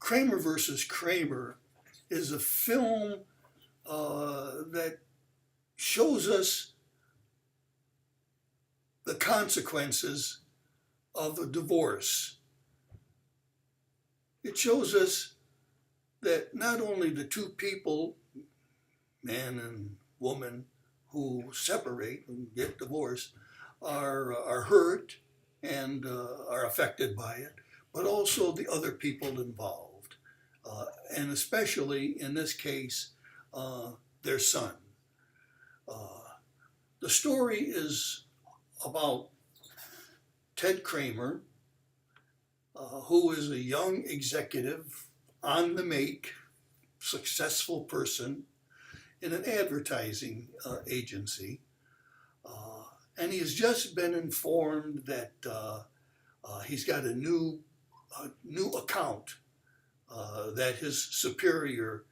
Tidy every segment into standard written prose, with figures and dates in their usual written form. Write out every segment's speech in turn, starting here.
Kramer versus Kramer is a film that shows us the consequences of a divorce. It shows us that not only the two people, man and woman, who separate and get divorced are hurt and are affected by it, but also the other people involved. And especially in this case, their son. The story is about Ted Kramer, who is a young executive, on the make, successful person in an advertising agency. And he has just been informed that he's got a new account that his superior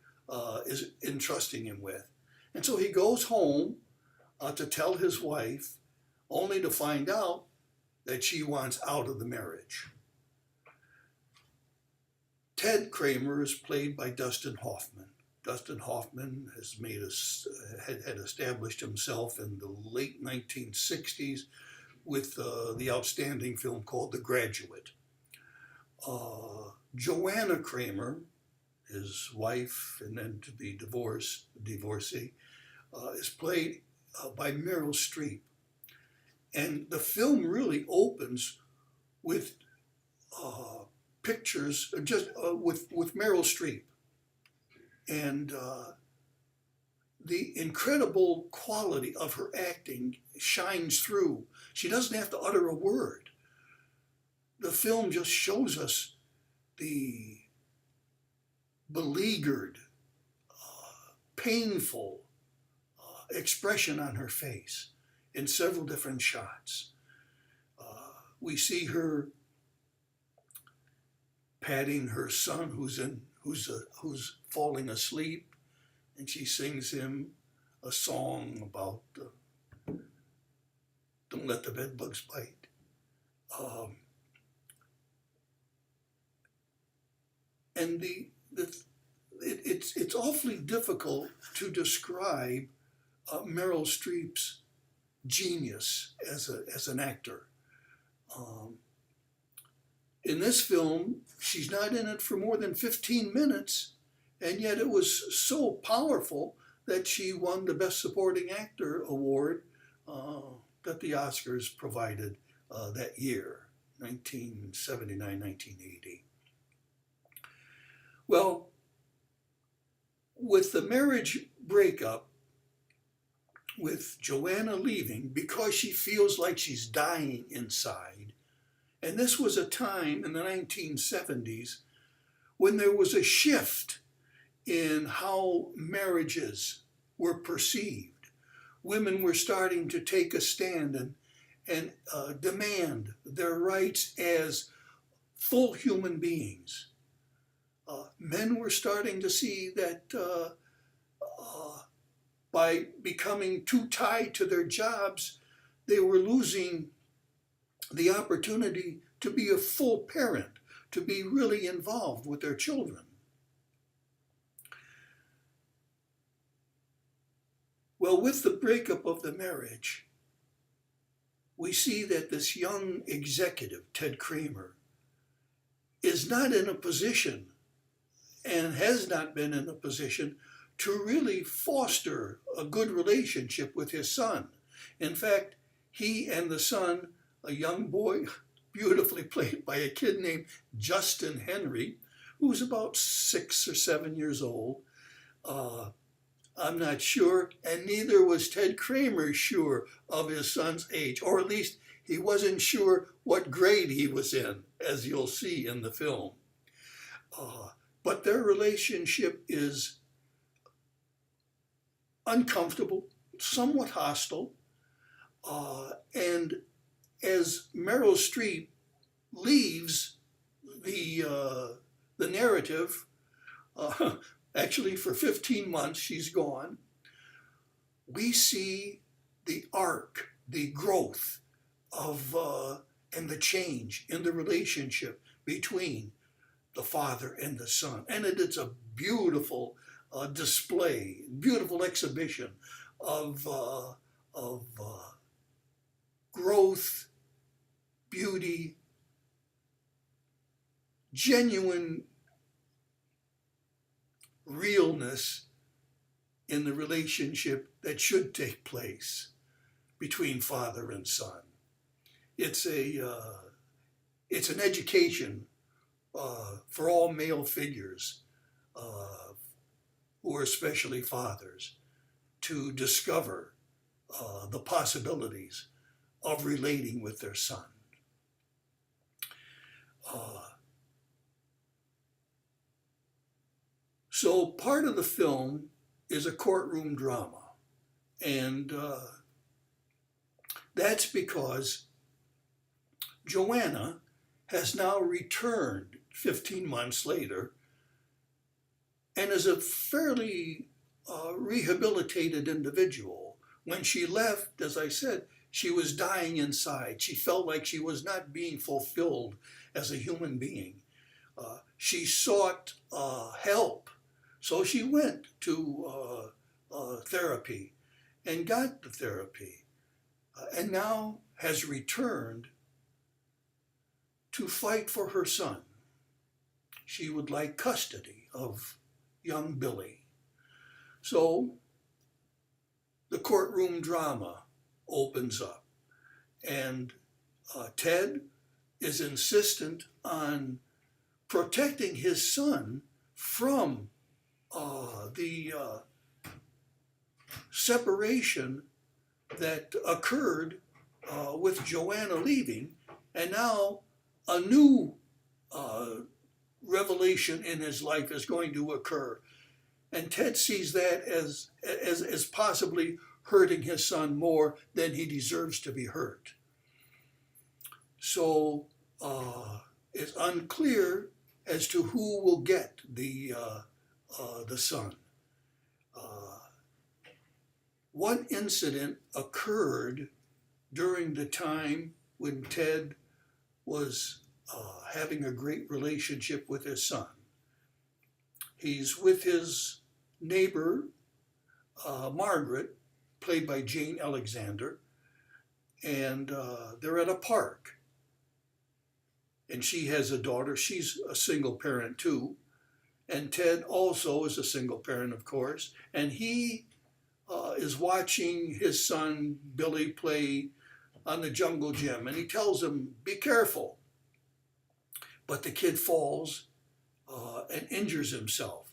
is entrusting him with. And so he goes home to tell his wife, only to find out that she wants out of the marriage. Ted Kramer is played by Dustin Hoffman. Dustin Hoffman has had established himself in the late 1960s with the outstanding film called The Graduate. Joanna Kramer, his wife and then to be divorcee, is played by Meryl Streep. And the film really opens with pictures, just with Meryl Streep. And the incredible quality of her acting shines through. She doesn't have to utter a word. The film just shows us the beleaguered, painful expression on her face in several different shots. We see her patting her son who's falling asleep, and she sings him a song about don't let the bed bugs bite. And it's awfully difficult to describe Meryl Streep's genius as an actor. In this film, she's not in it for more than 15 minutes, and yet it was so powerful that she won the Best Supporting Actor award that the Oscars provided that year, 1979, 1980. Well, with the marriage breakup, with Joanna leaving because she feels like she's dying inside, and this was a time in the 1970s when there was a shift in how marriages were perceived. Women were starting to take a stand and demand their rights as full human beings. Men were starting to see that by becoming too tied to their jobs, they were losing the opportunity to be a full parent, to be really involved with their children. Well, with the breakup of the marriage, we see that this young executive, Ted Kramer, is not in a position and has not been in a position to really foster a good relationship with his son. In fact, he and the son, a young boy, beautifully played by a kid named Justin Henry, who's about 6 or 7 years old. I'm not sure, and neither was Ted Kramer sure of his son's age, or at least he wasn't sure what grade he was in, as you'll see in the film. But their relationship is uncomfortable, somewhat hostile, and as Meryl Streep leaves the narrative, actually for 15 months she's gone, we see the arc, the growth of and the change in the relationship between the father and the son. And it's a beautiful display, beautiful exhibition of growth, beauty, genuine realness in the relationship that should take place between father and son. It's an education for all male figures who are especially fathers to discover the possibilities of relating with their son. So part of the film is a courtroom drama, and that's because Joanna has now returned 15 months later and is a fairly rehabilitated individual. When she left, as I said, she was dying inside. She felt like she was not being fulfilled as a human being. She sought help, so she went to therapy and got the therapy, and now has returned to fight for her son. She would like custody of young Billy. So the courtroom drama opens up, and Ted is insistent on protecting his son from the separation that occurred with Joanna leaving, and now a new revelation in his life is going to occur. And Ted sees that as possibly hurting his son more than he deserves to be hurt. So it's unclear as to who will get the son. One incident occurred during the time when Ted was having a great relationship with his son. He's with his neighbor, Margaret, played by Jane Alexander, and they're at a park. And she has a daughter. She's a single parent too. And Ted also is a single parent, of course. And he is watching his son, Billy, play on the jungle gym. And he tells him, be careful. But the kid falls and injures himself.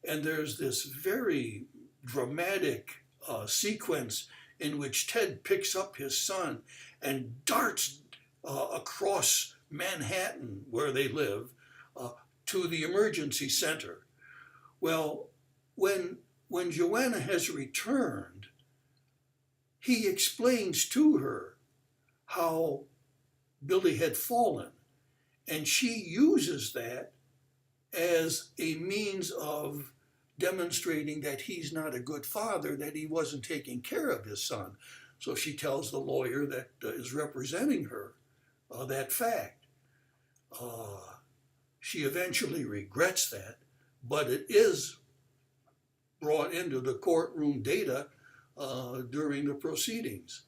And there's this very dramatic sequence in which Ted picks up his son and darts across Manhattan, where they live, to the emergency center. Well, when Joanna has returned, he explains to her how Billy had fallen, and she uses that as a means of demonstrating that he's not a good father, that he wasn't taking care of his son. So she tells the lawyer that is representing her that fact. She eventually regrets that, but it is brought into the courtroom data during the proceedings.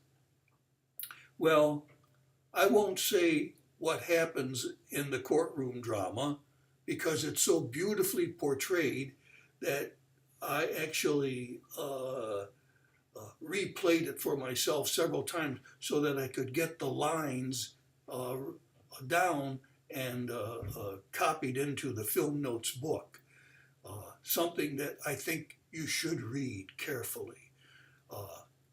Well, I won't say what happens in the courtroom drama because it's so beautifully portrayed that I actually replayed it for myself several times so that I could get the lines down and copied into the Film Notes book. Something that I think you should read carefully.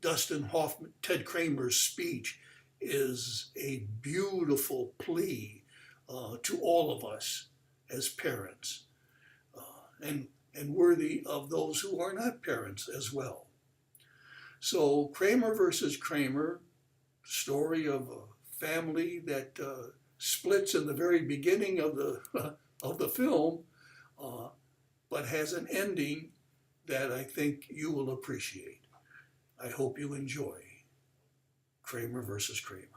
Dustin Hoffman, Ted Kramer's speech is a beautiful plea to all of us as parents, and worthy of those who are not parents as well. So Kramer versus Kramer, story of a family that splits in the very beginning of the film, but has an ending that I think you will appreciate. I hope you enjoy Kramer versus Kramer.